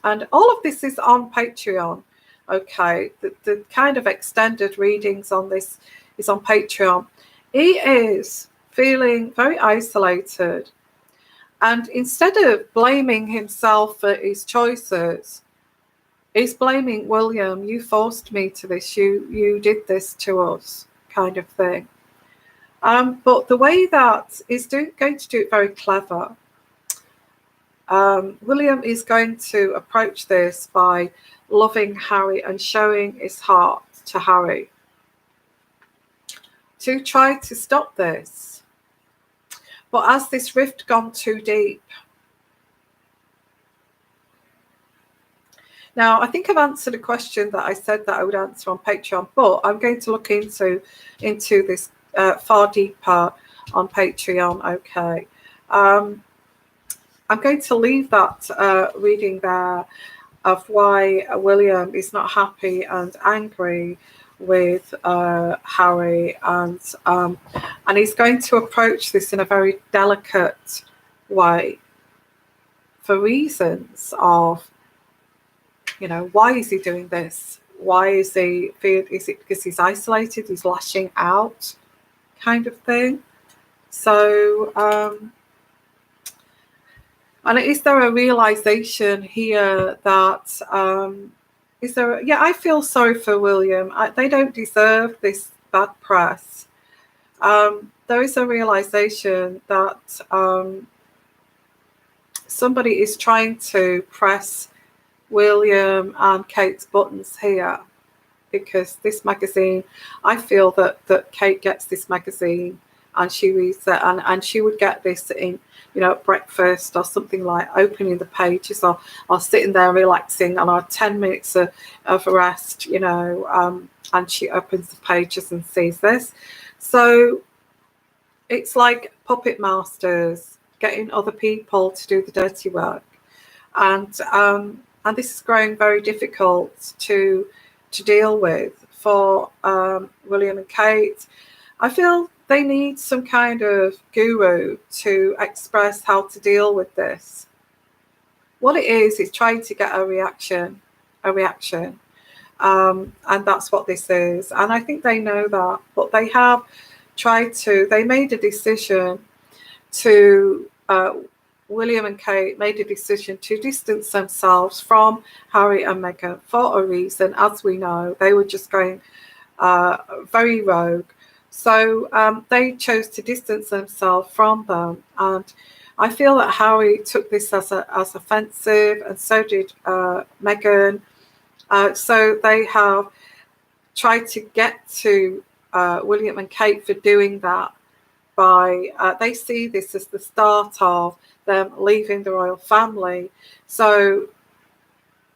[SPEAKER 1] And all of this is on Patreon. Okay, the kind of extended readings on this is on Patreon. He is feeling very isolated. And instead of blaming himself for his choices, he's blaming William. You forced me to this. You did this to us, kind of thing. But the way that he's going to do it very clever. William is going to approach this by loving Harry and showing his heart to Harry to try to stop this. But has this rift gone too deep? Now, I think I've answered a question that I said that I would answer on Patreon, but I'm going to look into this far deeper on Patreon. Okay. I'm going to leave that reading there of why William is not happy and angry with Harry, and he's going to approach this in a very delicate way for reasons of, why is he doing this? Why is he is it because he's isolated, he's lashing out, kind of thing? So and is there a realization here that I feel sorry for William. They don't deserve this bad press. There is a realization that somebody is trying to press William and Kate's buttons here, because this magazine, I feel that Kate gets this magazine and she reads it, and she would get this in, at breakfast or something, like opening the pages or sitting there relaxing on our 10 minutes of rest, and she opens the pages and sees this. So it's like puppet masters getting other people to do the dirty work, and this is growing very difficult to deal with for William and Kate. I feel they need some kind of guru to express how to deal with this. What it is trying to get a reaction, and that's what this is. And I think they know that, but they have they made a decision to, William and Kate made a decision to distance themselves from Harry and Meghan for a reason. As we know, they were just going very rogue. So they chose to distance themselves from them, and I feel that Harry took this as offensive, and so did Meghan. So they have tried to get to William and Kate for doing that. They see this as the start of them leaving the royal family. So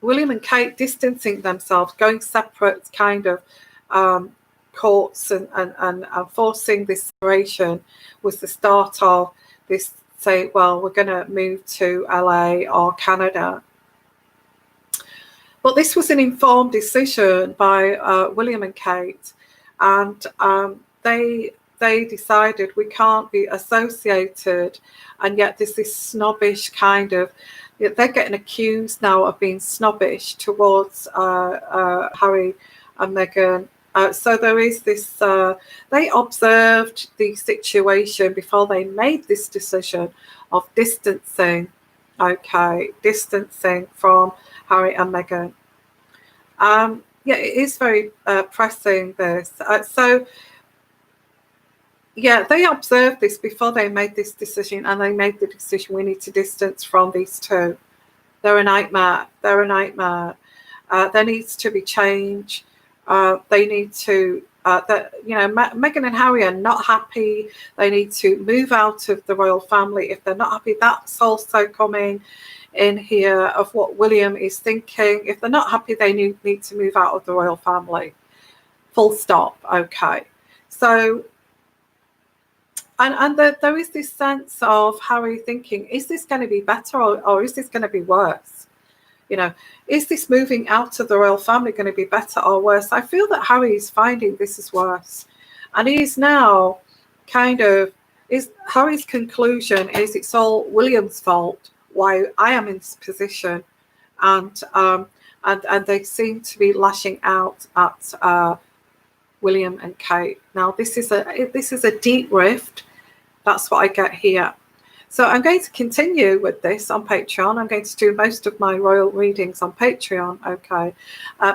[SPEAKER 1] William and Kate distancing themselves, going separate kind of courts and forcing this separation was the start of this, say, well, we're going to move to LA or Canada. But this was an informed decision by William and Kate, and they they decided we can't be associated, and yet there's this snobbish kind of, they're getting accused now of being snobbish towards Harry and Meghan. So there is this, they observed the situation before they made this decision of distancing from Harry and Meghan. Yeah, it is very pressing, this. So, yeah, they observed this before they made this decision, and they made the decision, we need to distance from these two. They're a nightmare. They're a nightmare. There needs to be change. They need to, Meghan and Harry are not happy. They need to move out of the royal family. If they're not happy, that's also coming in here of what William is thinking. If they're not happy, they need to move out of the royal family. Full stop. Okay. So, and there is this sense of Harry thinking, is this going to be better or is this going to be worse? Is this moving out of the royal family going to be better or worse? I feel that Harry is finding this is worse. And he is now Harry's conclusion is it's all William's fault why I am in this position. And they seem to be lashing out at William and Kate. Now this is a deep rift. That's what I get here. So I'm going to continue with this on Patreon. I'm going to do most of my royal readings on Patreon, okay?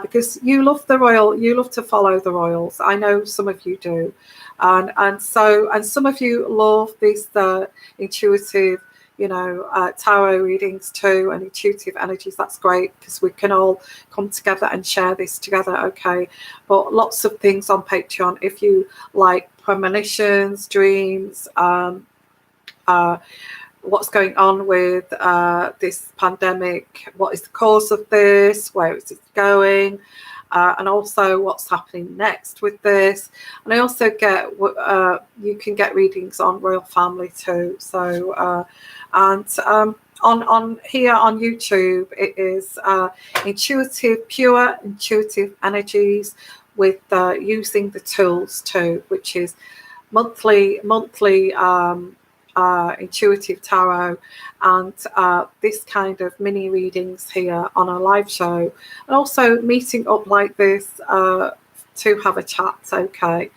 [SPEAKER 1] Because you love to follow the royals. I know some of you do, and some of you love these intuitive, tarot readings too, and intuitive energies. That's great because we can all come together and share this together, okay? But lots of things on Patreon. If you like premonitions, dreams, what's going on with this pandemic, what is the cause of this, where is it going, and also what's happening next with this. And I also get you can get readings on royal family too. So on here on YouTube, it is pure intuitive energies with using the tools too, which is monthly intuitive tarot, and this kind of mini readings here on a live show, and also meeting up like this to have a chat. Okay,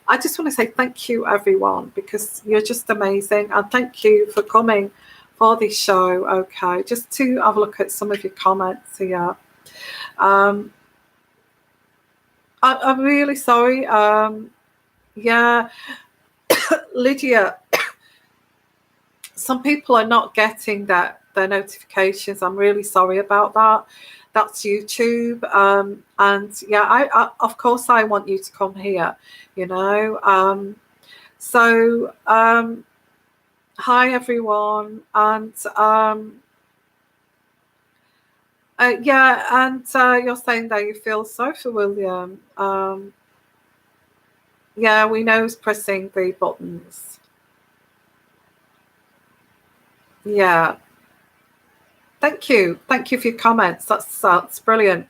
[SPEAKER 1] I just want to say thank you everyone, because you're just amazing, and thank you for coming for this show. Okay, just to have a look at some of your comments here. I'm really sorry. Yeah, Lydia, some people are not getting their notifications. I'm really sorry about that. That's YouTube. And yeah, I of course I want you to come here, So hi everyone. And yeah, and you're saying that you feel sorry for William. Yeah, we know he's pressing the buttons. Yeah. Thank you for your comments. That's brilliant.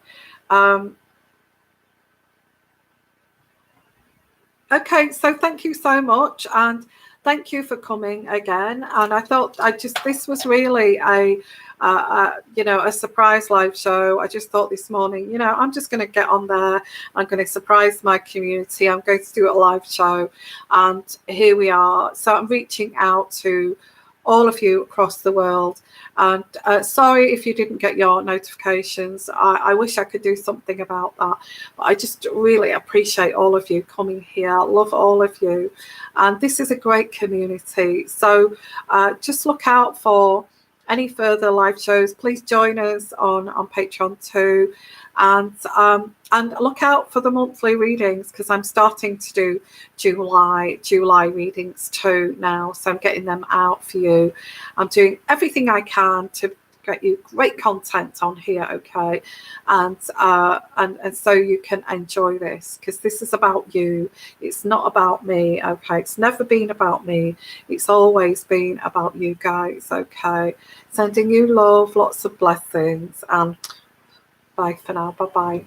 [SPEAKER 1] Okay, so thank you so much, and thank you for coming again. And I thought this was really a surprise live show. I just thought this morning, I'm just going to get on there. I'm going to surprise my community. I'm going to do a live show, and here we are. So I'm reaching out to all of you across the world, and sorry if you didn't get your notifications. I wish I could do something about that, but I just really appreciate all of you coming here. Love all of you, and this is a great community. So just look out for any further live shows. Please join us on Patreon too, and look out for the monthly readings, because I'm starting to do July readings too now. So I'm getting them out for you. I'm doing everything I can to get you great content on here, okay? And so you can enjoy this, because this is about you. It's not about me, okay? It's never been about me. It's always been about you guys, okay? Sending you love, lots of blessings, and bye for now. Bye-bye.